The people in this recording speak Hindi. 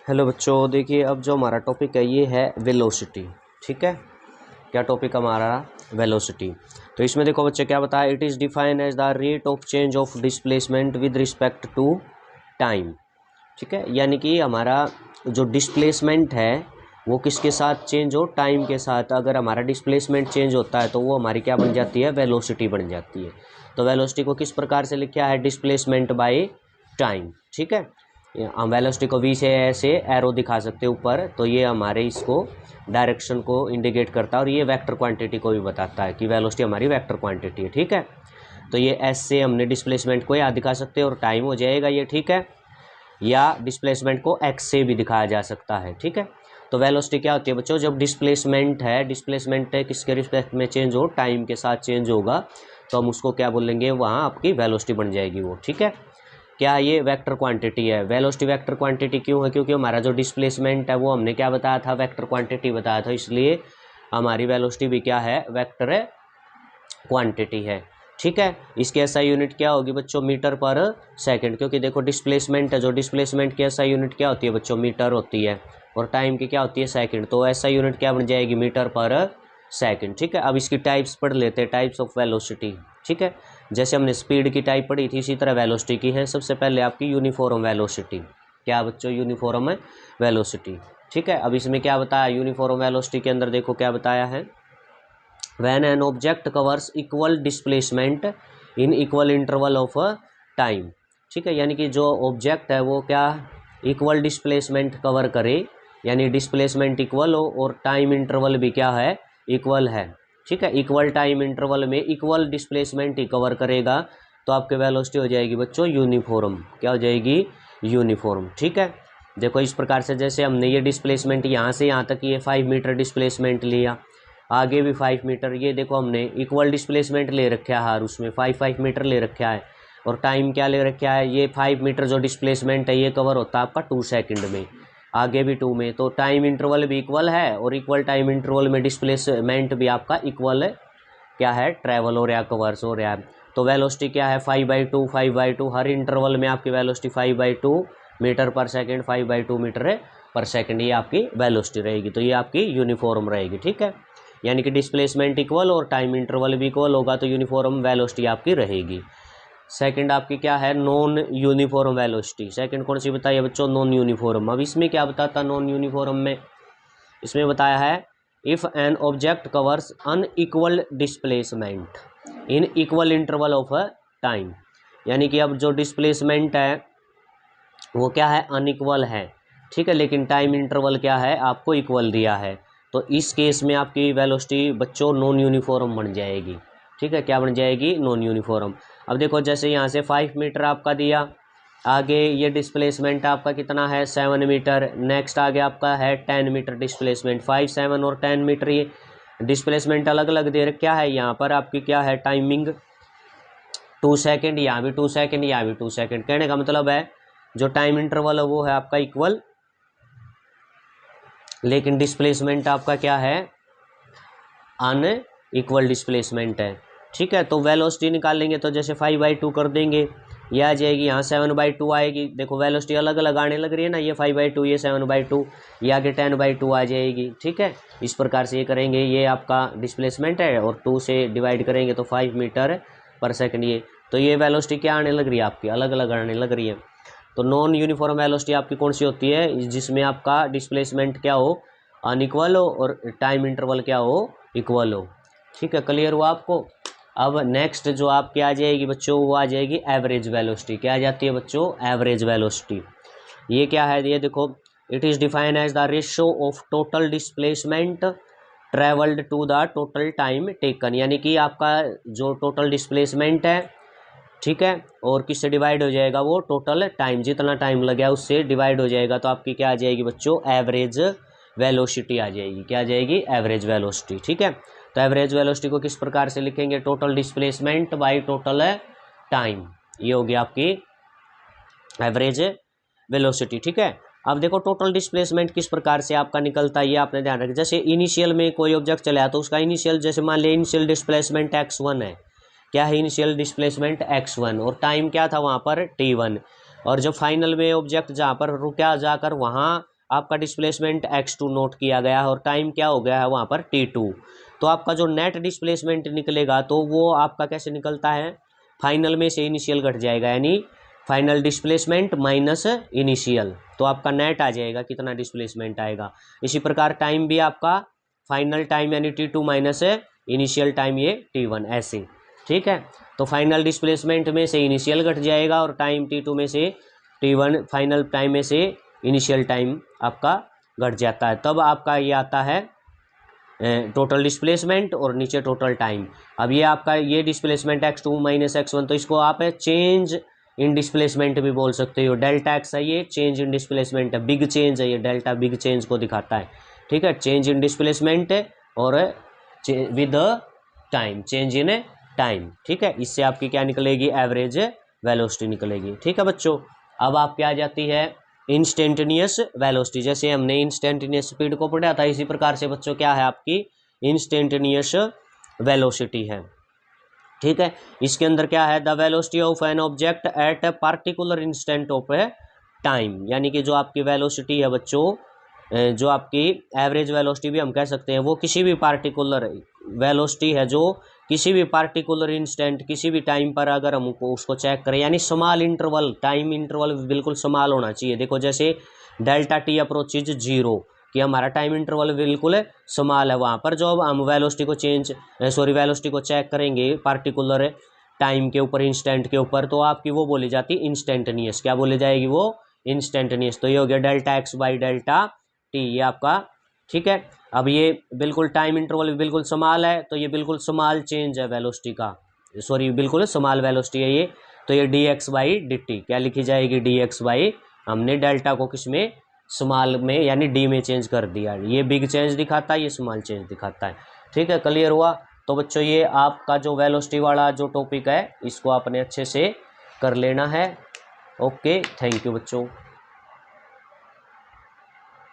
हेलो बच्चों, देखिए अब जो हमारा टॉपिक है ये है वेलोसिटी। ठीक है, क्या टॉपिक हमारा वेलोसिटी। तो इसमें देखो बच्चे क्या बताया, it is define as the rate of change of displacement with respect to time. ठीक है, यानी कि हमारा जो डिस्प्लेसमेंट है वो किसके साथ चेंज हो, टाइम के साथ। अगर हमारा डिस्प्लेसमेंट चेंज होता है तो वो हमारी क्या बन जाती है, वेलोसिटी बन जाती है। तो वेलोसिटी को किस प्रकार से लिखा है, डिस्प्लेसमेंट बाय टाइम। ठीक है, हम वेलोसिटी को वी से ऐसे एरो दिखा सकते हैं ऊपर, तो ये हमारे इसको डायरेक्शन को इंडिकेट करता है और ये वेक्टर क्वांटिटी को भी बताता है कि वेलोसिटी हमारी वेक्टर क्वांटिटी है। ठीक है, तो ये एस से हमने डिस्प्लेसमेंट को यहाँ दिखा सकते हैं और टाइम हो जाएगा ये। ठीक है, या डिस्प्लेसमेंट को एक्स से भी दिखाया जा सकता है। ठीक है, तो वेलोसिटी क्या होती है बच्चों, जब डिस्प्लेसमेंट है, डिस्प्लेसमेंट किसके रिस्पेक्ट में चेंज हो, टाइम के साथ चेंज होगा, तो हम उसको क्या बोलेंगे, वहाँ आपकी वेलोसिटी बन जाएगी वो। ठीक है, क्या ये वेक्टर क्वांटिटी है। वेलोसिटी वेक्टर क्वांटिटी क्यों है, क्योंकि हमारा जो डिस्प्लेसमेंट है वो हमने क्या बताया था, वेक्टर क्वांटिटी बताया था, इसलिए हमारी वेलोसिटी भी क्या है, वेक्टर क्वांटिटी है। ठीक है, इसकी एसआई यूनिट क्या होगी बच्चों, मीटर पर सेकंड, क्योंकि देखो डिस्प्लेसमेंट है, जो डिस्प्लेसमेंट की एसआई यूनिट क्या होती है बच्चों, मीटर होती है, और टाइम की क्या होती है, सेकंड। तो एसआई यूनिट क्या बन जाएगी, मीटर पर सेकंड। ठीक है, अब इसकी टाइप्स पढ़ लेते हैं, टाइप्स ऑफ वेलोसिटी। ठीक है, जैसे हमने स्पीड की टाइप पढ़ी थी, इसी तरह वेलोसिटी की है। सबसे पहले आपकी यूनिफॉर्म वेलोसिटी। क्या बच्चों, यूनिफॉर्म वेलोसिटी। ठीक है, अब इसमें क्या बताया, यूनिफॉर्म वेलोसिटी के अंदर देखो क्या बताया है, when an object covers equal displacement in equal interval of time। ठीक है, यानी कि जो ऑब्जेक्ट है वो क्या इक्वल डिस्प्लेसमेंट कवर करे, यानी डिस्प्लेसमेंट इक्वल हो और टाइम इंटरवल भी क्या है, इक्वल है। ठीक है, इक्वल टाइम इंटरवल में इक्वल डिस्प्लेसमेंट ही कवर करेगा, तो आपके वेलोसिटी हो जाएगी बच्चों यूनिफॉर्म। क्या हो जाएगी, यूनिफॉर्म। ठीक है, देखो इस प्रकार से, जैसे हमने ये डिस्प्लेसमेंट यहाँ से यहाँ तक ये 5 मीटर डिस्प्लेसमेंट लिया, आगे भी 5 मीटर, ये देखो हमने इक्वल डिस्प्लेसमेंट ले रखा है, हर उसमें 5 मीटर ले रखा है, और टाइम क्या ले रखा है, ये 5 मीटर जो डिस्प्लेसमेंट है ये कवर होता है आपका 2 सेकंड में, आगे भी 2 में। तो टाइम इंटरवल भी इक्वल है, और इक्वल टाइम इंटरवल में डिस्प्लेसमेंट भी आपका इक्वल क्या है, ट्रैवल हो रहा है, कवर्स हो रहा है। तो वेलोसिटी क्या है, 5/2 5/2, हर इंटरवल में आपकी वेलोसिटी 5/2 मीटर पर सेकेंड, 5/2 मीटर पर सेकेंड, ये आपकी वेलोसिटी रहेगी। तो ये आपकी यूनिफॉर्म रहेगी। ठीक है, यानी कि डिस्प्लेसमेंट इक्वल और टाइम इंटरवल भी इक्वल होगा, तो यूनिफॉर्म वेलोसिटी आपकी रहेगी। सेकंड आपकी क्या है, नॉन यूनिफॉर्म वेलोसिटी। सेकंड कौन सी बताइए बच्चों, नॉन यूनिफॉर्म। अब इसमें क्या बताता नॉन यूनिफॉर्म में, इसमें बताया है if an object covers unequal displacement in equal interval of time, यानी कि अब जो डिस्प्लेसमेंट है वो क्या है, अनइक्वल है। ठीक है, लेकिन टाइम इंटरवल क्या है, आपको इक्वल दिया है, तो इस केस में आपकी वेलोसिटी बच्चों नॉन यूनिफॉर्म बन जाएगी। ठीक है, क्या बन जाएगी, नॉन यूनिफॉर्म। अब देखो जैसे यहाँ से 5 मीटर आपका दिया, आगे ये डिस्प्लेसमेंट आपका कितना है, 7 मीटर, नेक्स्ट आगे आपका है 10 मीटर डिस्प्लेसमेंट, 5 7 और 10 मीटर, ये डिस्प्लेसमेंट अलग अलग दे रखा है। यहाँ पर आपकी क्या है, टाइमिंग 2 सेकेंड, यहाँ भी 2 सेकेंड, यहाँ भी 2 सेकेंड। कहने का मतलब है जो टाइम इंटरवल है वो है आपका इक्वल, लेकिन डिस्प्लेसमेंट आपका क्या है, अन इक्वल डिस्प्लेसमेंट है। ठीक है, तो वेलोसिटी निकालेंगे तो जैसे 5/2 कर देंगे, ये आ जाएगी, यहाँ 7/2 आएगी। देखो वेलोसिटी अलग अलग आने लग रही है ना, ये 5/2, ये 7/2, ये आगे 10/2 आ जाएगी। ठीक है, इस प्रकार से ये करेंगे, ये आपका डिस्प्लेसमेंट है और 2 से डिवाइड करेंगे तो 5 मीटर पर सेकेंड, ये तो ये वेलोसिटी क्या आने लग रही है आपकी, अलग अलग आने लग रही है। तो नॉन यूनिफॉर्म वेलोसिटी आपकी कौन सी होती है, जिसमें आपका डिस्प्लेसमेंट क्या हो, अनइक्वल हो, और टाइम इंटरवल क्या हो, इक्वल हो। ठीक है, क्लियर हुआ आपको। अब नेक्स्ट जो आपकी आ जाएगी बच्चों, वो आ जाएगी एवरेज वेलोसिटी। क्या आ जाती है बच्चों, एवरेज वेलोसिटी। ये क्या है, ये देखो, it is define as the ratio of total displacement travelled to the total time taken, यानी कि आपका जो टोटल डिस्प्लेसमेंट है, ठीक है, और किससे डिवाइड हो जाएगा, वो टोटल टाइम, जितना टाइम लगा उससे डिवाइड हो जाएगा, तो आपकी क्या आ जाएगी बच्चों, एवरेज वेलोसिटी आ जाएगी। क्या आ जाएगी, एवरेज वेलोसिटी। ठीक है, तो एवरेज वेलोसिटी को किस प्रकार से लिखेंगे, total displacement by total time, ये होगी आपकी एवरेज वेलोसिटी। ठीक है, अब देखो टोटल डिस्प्लेसमेंट किस प्रकार से आपका निकलता है, ये आपने ध्यान रखा। जैसे इनिशियल में कोई ऑब्जेक्ट चला तो उसका इनिशियल, जैसे मान लिया इनिशियल डिस्प्लेसमेंट x1 है, क्या है, इनिशियल डिस्प्लेसमेंट x1, और टाइम क्या था वहाँ पर t1, और जब फाइनल में ऑब्जेक्ट जहाँ पर रुका जाकर वहाँ आपका डिस्प्लेसमेंट x2 नोट किया गया है और टाइम क्या हो गया है वहाँ पर t2। तो आपका जो नेट डिस्प्लेसमेंट निकलेगा तो वो आपका कैसे निकलता है, फाइनल में से इनिशियल घट जाएगा, यानी फाइनल डिस्प्लेसमेंट माइनस इनिशियल, तो आपका नेट आ जाएगा कितना डिस्प्लेसमेंट आएगा। इसी प्रकार टाइम भी आपका फाइनल टाइम यानी t2 माइनस इनिशियल टाइम ये t1 ऐसे, ठीक है। तो फाइनल डिस्प्लेसमेंट में से इनिशियल घट जाएगा और टाइम t2 में से t1 फाइनल टाइम में से इनिशियल टाइम आपका घट जाता है, तब आपका ये आता है टोटल डिस्प्लेसमेंट और नीचे टोटल टाइम। अब ये आपका ये डिस्प्लेसमेंट x2 माइनस x1, तो इसको आप चेंज इन डिस्प्लेसमेंट भी बोल सकते हो। डेल्टा x है ये चेंज इन डिस्प्लेसमेंट है, बिग चेंज है ये, डेल्टा बिग चेंज को दिखाता है, ठीक है। चेंज इन डिस्प्लेसमेंट और with time, change in time, ठीक है। इससे आपकी क्या निकलेगी, एवरेज वेलोसिटी निकलेगी, ठीक है बच्चों। अब आपकी आ जाती है इंस्टेंटेनियस वेलोसिटी। जैसे हमने इंस्टेंटेनियस स्पीड को पढ़ा था, इसी प्रकार से बच्चों क्या है आपकी इंस्टेंटेनियस वेलोसिटी है, ठीक है। इसके अंदर क्या है, the velocity of an object at a particular instant of A time, यानी कि जो आपकी वेलोसिटी है बच्चों, जो आपकी एवरेज वेलोसिटी भी हम कह सकते हैं, वो किसी भी पार्टिकुलर वेलोसिटी है जो किसी भी पार्टिकुलर इंस्टेंट किसी भी टाइम पर अगर हमको उसको चेक करें, यानी स्मॉल इंटरवल, टाइम इंटरवल बिल्कुल स्मॉल होना चाहिए। देखो जैसे डेल्टा टी अप्रोचेज 0 कि हमारा टाइम इंटरवल बिल्कुल स्मॉल है, वहाँ पर जो अब हम वेलोसिटी को वेलोसिटी को चेक करेंगे पार्टिकुलर टाइम के ऊपर, इंस्टेंट के ऊपर, तो आपकी वो बोली जाती है इंस्टेंटेनियस। क्या बोली जाएगी वो, इंस्टेंटेनियस। तो ये हो गया delta x by delta T, ये आपका, ठीक है। अब ये बिल्कुल टाइम इंटरवल भी बिल्कुल स्मॉल है, तो ये बिल्कुल स्मॉल चेंज है वेलोसिटी का, बिल्कुल स्मॉल वेलोसिटी है ये। तो ये D x by D T क्या लिखी जाएगी, डी एक्स बाई, हमने डेल्टा को किस में, स्मॉल में यानी डी में चेंज कर दिया। ये बिग चेंज दिखाता है, ये स्मॉल चेंज दिखाता है, ठीक है। क्लियर हुआ। तो बच्चों ये आपका जो वेलोसिटी वाला जो टॉपिक है इसको आपने अच्छे से कर लेना है। ओके, थैंक यू बच्चों।